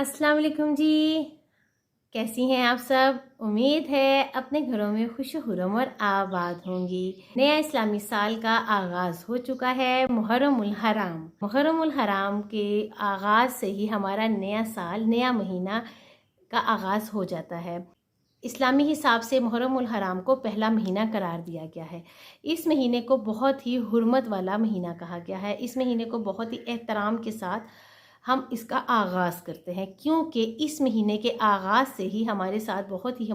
अस्सलाम वालेकुम जी। कैसी हैं आप सब? उम्मीद है अपने घरों में खुश खुरम और आबाद होंगी। नया इस्लामी साल का आगाज़ हो चुका है, मुहर्रमुल हराम। मुहर्रमुल हराम के आगाज़ से ही हमारा नया साल, नया महीना का आगाज़ हो जाता है। इस्लामी हिसाब से मुहर्रमुल हराम को पहला महीना करार दिया गया है। इस महीने को बहुत ही हुर्मत वाला महीना कहा गया है। इस महीने को बहुत ही एहतराम के साथ हम इसका आगाज़ करते हैं, क्योंकि इस महीने के आगाज़ से ही हमारे साथ बहुत ही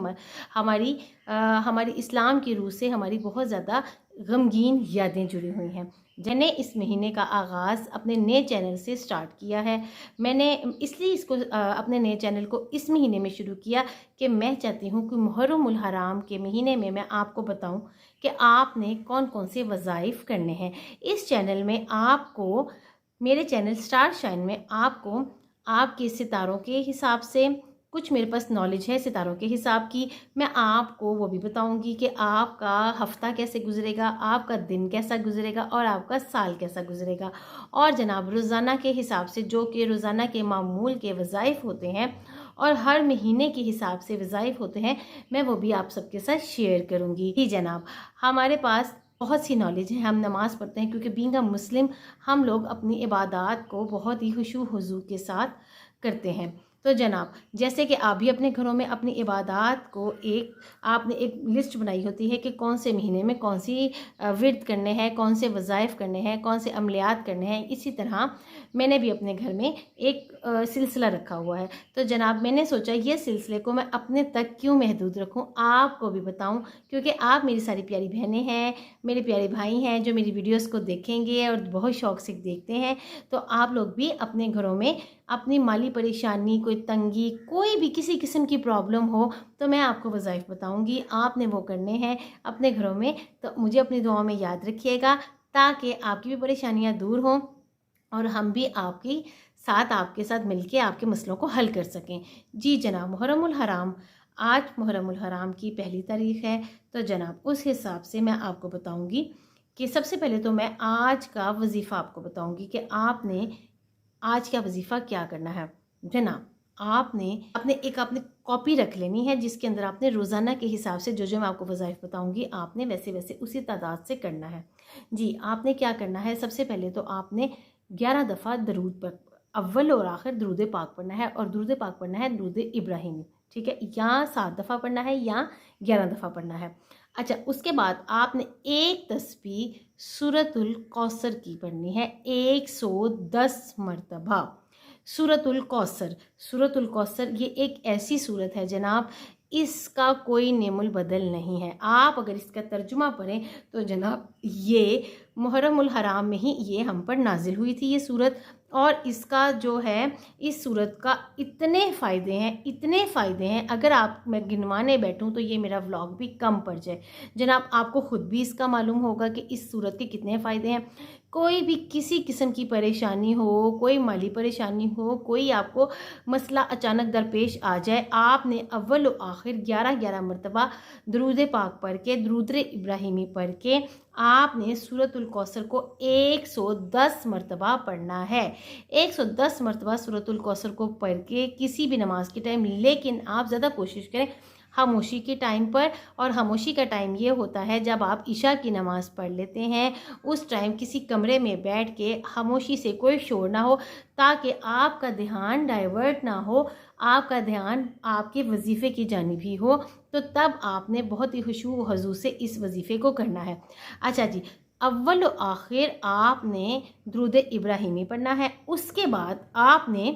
हमारी इस्लाम की रूह से हमारी बहुत ज़्यादा गमगीन यादें जुड़ी हुई हैं। मैंने इस महीने का आगाज़ अपने नए चैनल से स्टार्ट किया है। मैंने इसलिए इसको अपने नए चैनल को इस महीने में शुरू किया कि मैं चाहती हूँ कि मुहर्रमुल हराम के महीने में मैं आपको बताऊँ कि आपने कौन कौन से वज़ाइफ करने हैं। इस चैनल में आपको, मेरे चैनल स्टार शाइन में आपको आपके सितारों के हिसाब से, कुछ मेरे पास नॉलेज है सितारों के हिसाब की, मैं आपको वो भी बताऊंगी कि आपका हफ्ता कैसे गुजरेगा, आपका दिन कैसा गुजरेगा और आपका साल कैसा गुजरेगा। और जनाब रोज़ाना के हिसाब से, जो कि रोज़ाना के मामूल के वज़ाइफ होते हैं और हर महीने के हिसाब से वज़ाइफ होते हैं, मैं वो भी आप सबके साथ शेयर करूँगी। जी जनाब, हमारे पास बहुत सी नॉलेज है। हम नमाज़ पढ़ते हैं क्योंकि बीइंग अ मुस्लिम हम लोग अपनी इबादत को बहुत ही खुशू हुजू के साथ करते हैं। तो जनाब, जैसे कि आप भी अपने घरों में अपनी इबादत को आपने एक लिस्ट बनाई होती है कि कौन से महीने में कौन सी विर्द करने हैं, कौन से वज़ाइफ करने हैं, कौन से अमलियात करने हैं। इसी तरह मैंने भी अपने घर में एक सिलसिला रखा हुआ है। तो जनाब, मैंने सोचा ये सिलसिले को मैं अपने तक क्यों महदूद रखूं, आपको भी बताऊं, क्योंकि आप मेरी सारी प्यारी बहनें हैं, मेरे प्यारे भाई हैं जो मेरी वीडियोस को देखेंगे और बहुत शौक़ से देखते हैं। तो आप लोग भी अपने घरों में अपनी माली परेशानी, कोई तंगी, कोई भी किसी किस्म की प्रॉब्लम हो तो मैं आपको वज़ाइफ बताऊंगी, आपने वो करने हैं अपने घरों में। तो मुझे अपनी दुआओं में याद रखिएगा ताकि आपकी भी परेशानियां दूर हों और हम भी आपके साथ मिलके आपके मसलों को हल कर सकें। जी जनाब, मुहर्रमुल हराम, आज मुहर्रमुल हराम की पहली तारीख़ है। तो जनाब, उस हिसाब से मैं आपको बताऊंगी कि सबसे पहले तो मैं आज का वजीफ़ा आपको बताऊंगी कि आपने आज का वजीफ़ा क्या करना है। जनाब, आपने कॉपी रख लेनी है जिसके अंदर आपने रोज़ाना के हिसाब से जो जो मैं आपको वज़ाइफ बताऊंगी आपने वैसे वैसे उसी तादाद से करना है। जी, आपने क्या करना है, सबसे पहले तो आपने 11 दफ़ा दरूद पर अव्वल और आखिर दरूद पाक पढ़ना है, और दरूद पाक पढ़ना है दरूद इब्राहिमी, ठीक है, या 7 दफ़ा पढ़ना है या 11 दफ़ा पढ़ना है। अच्छा, उसके बाद आपने एक तस्बीह सूरतुल कौसर की पढ़नी है 110 मरतबा। सूरतुल कौसर ये एक ऐसी सूरत है जनाब, इसका कोई नेमुल बदल नहीं है। आप अगर इसका तर्जुमा पढ़ें तो जनाब, ये मुहर्रमुल हराम में ही ये हम पर नाजिल हुई थी ये सूरत, और इसका जो है, इस सूरत का इतने फ़ायदे हैं, अगर मैं गिनवाने बैठूं तो ये मेरा व्लॉग भी कम पड़ जाए। जनाब, आपको ख़ुद भी इसका मालूम होगा कि इस सूरत के कितने फ़ायदे हैं। कोई भी किसी किस्म की परेशानी हो, कोई माली परेशानी हो, कोई आपको मसला अचानक दरपेश आ जाए, आपने अव्वल व आखिर 11-11 मरतबा दरूद पाक पढ़ के, दरूद इब्राहिमी पढ़ के आपने सूरतुल कौसर को 110 मरतबा पढ़ना है। 110 मरतबा सूरतुल कौसर को पढ़ के किसी भी नमाज के टाइम, लेकिन आप ज़्यादा कोशिश करें खामोशी के टाइम पर, और खामोशी का टाइम ये होता है जब आप इशा की नमाज़ पढ़ लेते हैं, उस टाइम किसी कमरे में बैठ के खामोशी से, कोई शोर ना हो, ताकि आपका ध्यान डाइवर्ट ना हो, आपका ध्यान आपके वजीफ़े की जानिब ही हो। तो तब आपने बहुत ही खुशू हुजू से इस वजीफ़े को करना है। अच्छा जी, अव्वल व आखिर आपने दरूद इब्राहिमी पढ़ना है, उसके बाद आपने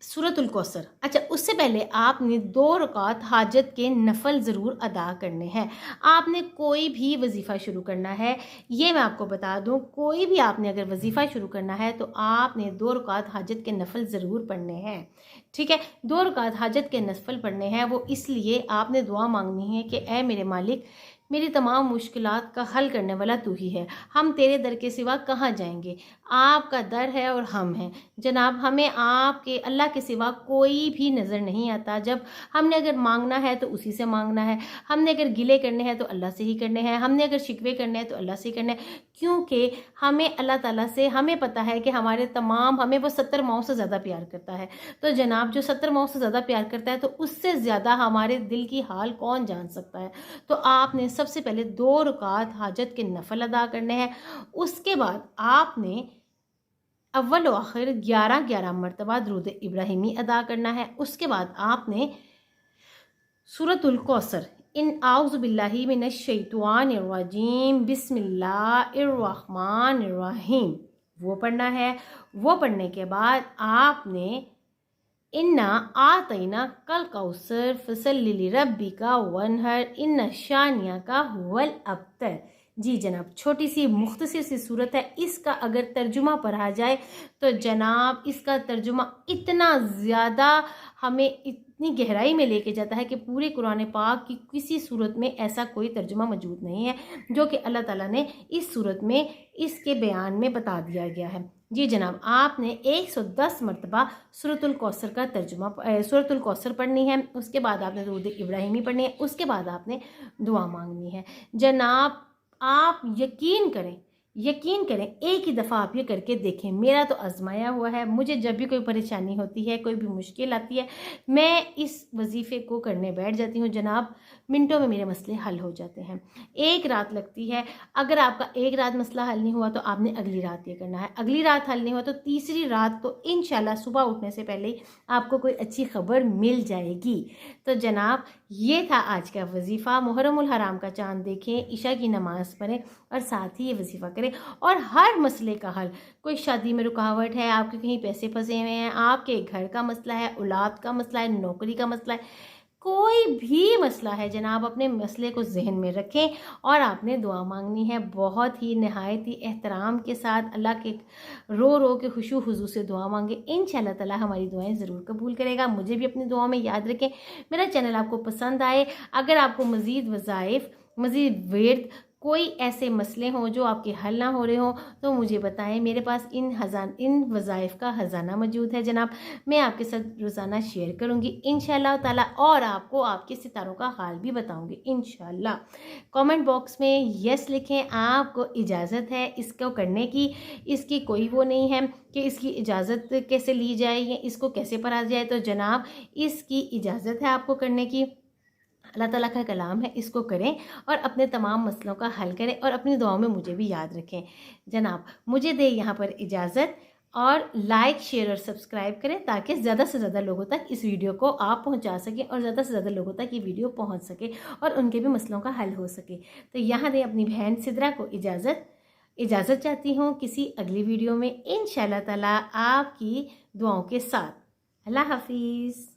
सूरतुल कौसर। अच्छा, उससे पहले आपने 2 रकात हाजत के नफल ज़रूर अदा करने हैं। आपने कोई भी वजीफ़ा शुरू करना है, ये मैं आपको बता दूं, कोई भी आपने अगर वजीफ़ा शुरू करना है तो आपने 2 रकात हाजत के नफल ज़रूर पढ़ने हैं, ठीक है। 2 रकात हाजत के नफल पढ़ने हैं, वो इसलिए आपने दुआ मांगनी है कि ऐ मेरे मालिक, मेरी तमाम मुश्किलात का हल करने वाला तू ही है, हम तेरे दर के सिवा कहाँ जाएंगे। आपका दर है और हम हैं जनाब। हमें आपके अल्लाह के सिवा कोई भी नज़र नहीं आता। जब हमने अगर मांगना है तो उसी से मांगना है, हमने अगर गिले करने हैं तो अल्लाह से ही करने हैं, हमने अगर शिकवे करने हैं तो अल्लाह से ही करने हैं, क्योंकि हमें अल्लाह ताला से हमें पता है कि हमें वो 70 माओं से ज़्यादा प्यार करता है। तो जनाब जो 70 माओं से ज़्यादा प्यार करता है तो उससे ज़्यादा हमारे दिल की हाल कौन जान सकता है। तो आपने सबसे पहले 2 रकात हाजत के नफल अदा करने हैं। उसके बाद आपने अव्वल व आखिर 11-11 मरतबा दुरूद इब्राहिमी अदा करना है। उसके बाद आपने सूरतुल कौसर इन आउज़ु बिल्लाहि मिनश शैतानिर रजीम बिस्मिल्लाहिर रहमानिर रहीम वो पढ़ना है। वो पढ़ने के बाद आपने इन्ना आतैना कल कौसर फसल्लि लिरब्बिका वनहर इन्ना शानिया का हुवल अब्तर। जी जनाब, छोटी सी मुख्तसर सी सूरत है। इसका अगर तर्जुमा पढ़ा जाए तो जनाब इसका तर्जुमा इतना ज़्यादा हमें इतनी गहराई में लेके जाता है कि पूरे कुरान पाक की किसी सूरत में ऐसा कोई तर्जुमा मौजूद नहीं है जो कि अल्लाह ताला ने इस सूरत में इसके बयान में बता दिया गया है। जी जनाब, आपने 110 मरतबा सूरतुल कौसर पढ़नी है। उसके बाद आपने दुरूद इब्राहिमी पढ़नी है। उसके बाद आपने दुआ मांगनी है। जनाब आप यकीन करें, एक ही दफ़ा आप ये करके देखें। मेरा तो आजमाया हुआ है। मुझे जब भी कोई परेशानी होती है, कोई भी मुश्किल आती है, मैं इस वजीफ़े को करने बैठ जाती हूँ जनाब। मिनटों में मेरे मसले हल हो जाते हैं। एक रात लगती है। अगर आपका एक रात मसला हल नहीं हुआ तो आपने अगली रात ये करना है। अगली रात हल नहीं हुआ तो तीसरी रात तो इंशाल्लाह सुबह उठने से पहले ही आपको कोई अच्छी खबर मिल जाएगी। तो जनाब ये था आज का वजीफ़ा। मुहर्रमुल हराम का चाँद देखें, इशा की नमाज़ पढ़ें और साथ ही ये वजीफ़ा करें। और हर मसले का हल, कोई शादी में रुकावट है, आपके कहीं पैसे फंसे हुए हैं, आपके घर का मसला है, औलाद का मसला है, नौकरी का मसला है, कोई भी मसला है जनाब, अपने मसले को जहन में रखें और आपने दुआ मांगनी है। बहुत ही नहायत ही एहतराम के साथ अल्लाह के रो के खुशू हुजू से दुआ मांगे। इंशाअल्लाह ताला हमारी दुआएं ज़रूर कबूल करेगा। मुझे भी अपनी दुआ में याद रखें। मेरा चैनल आपको पसंद आए, अगर आपको मज़ीद वज़ाइफ, मज़ीद विर्द, कोई ऐसे मसले हों जो आपके हल ना हो रहे हों तो मुझे बताएं। मेरे पास इन वज़ाइफ का ख़जाना मौजूद है जनाब। मैं आपके साथ रोज़ाना शेयर करूँगी इंशाअल्लाह ताला और आपको आपके सितारों का हाल भी बताऊँगी इंशाअल्लाह। कमेंट बॉक्स में यस लिखें। आपको इजाज़त है इसको करने की। इसकी कोई वो नहीं है कि इसकी इजाज़त कैसे ली जाए या इसको कैसे पढ़ा जाए। तो जनाब इसकी इजाज़त है आपको करने की। अल्लाह ताला का कलाम है, इसको करें और अपने तमाम मसलों का हल करें और अपनी दुआओं में मुझे भी याद रखें। जनाब मुझे दे यहाँ पर इजाज़त और लाइक शेयर और सब्सक्राइब करें ताकि ज़्यादा से ज़्यादा लोगों तक इस वीडियो को आप पहुँचा सकें और ज़्यादा से ज़्यादा लोगों तक ये वीडियो पहुँच सके और उनके भी मसलों का हल हो सके। तो यहाँ दें अपनी बहन सिद्रा को इजाज़त चाहती हूँ किसी अगली वीडियो में इंशाअल्लाह ताला आपकी दुआओं के साथ। अल्लाह हाफिज़।